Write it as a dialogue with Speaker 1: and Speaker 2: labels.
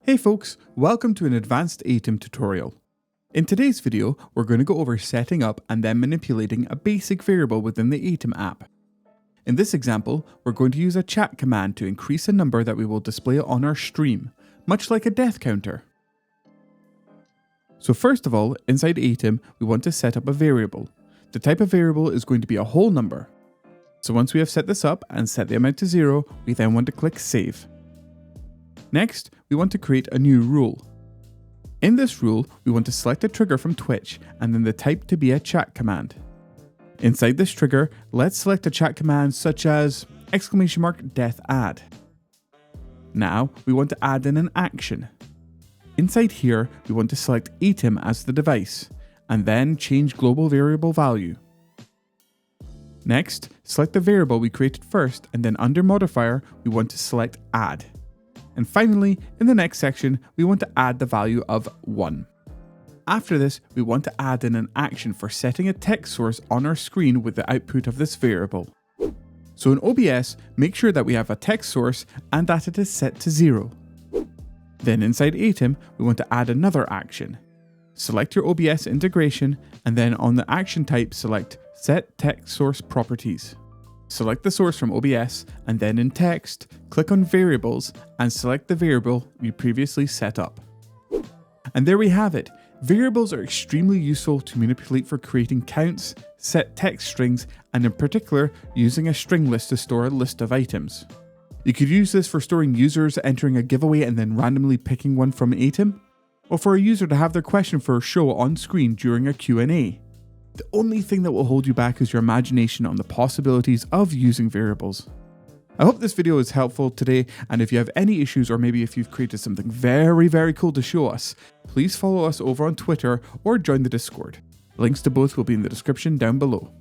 Speaker 1: Hey folks, welcome to an advanced Aitum tutorial. In today's video, we're going to go over setting up and then manipulating a basic variable within the Aitum app. In this example, we're going to use a chat command to increase a number that we will display on our stream, much like a death counter. So first of all, inside Aitum, we want to set up a variable. The type of variable is going to be a whole number. So once we have set this up and set the amount to 0, we then want to click Save. Next, we want to create a new rule. In this rule, we want to select a trigger from Twitch and then the type to be a chat command. Inside this trigger, let's select a chat command such as !death add. Now, we want to add in an action. Inside here, we want to select Aitum as the device, and then change global variable value. Next, select the variable we created first, and then under modifier, we want to select add. And finally, in the next section, we want to add the value of 1. After this, we want to add in an action for setting a text source on our screen with the output of this variable. So in OBS, make sure that we have a text source and that it is set to 0. Then inside Aitum, we want to add another action. Select your OBS integration, and then on the action type, select Set Text Source Properties. Select the source from OBS, and then in text, click on Variables and select the variable you previously set up. And there we have it. Variables are extremely useful to manipulate for creating counts, set text strings, and in particular, using a string list to store a list of items. You could use this for storing users entering a giveaway and then randomly picking one from Aitum, or for a user to have their question for a show on screen during a Q&A. The only thing that will hold you back is your imagination on the possibilities of using variables. I hope this video is helpful today, and if you have any issues or maybe if you've created something very cool to show us, please follow us over on Twitter or join the Discord. Links to both will be in the description down below.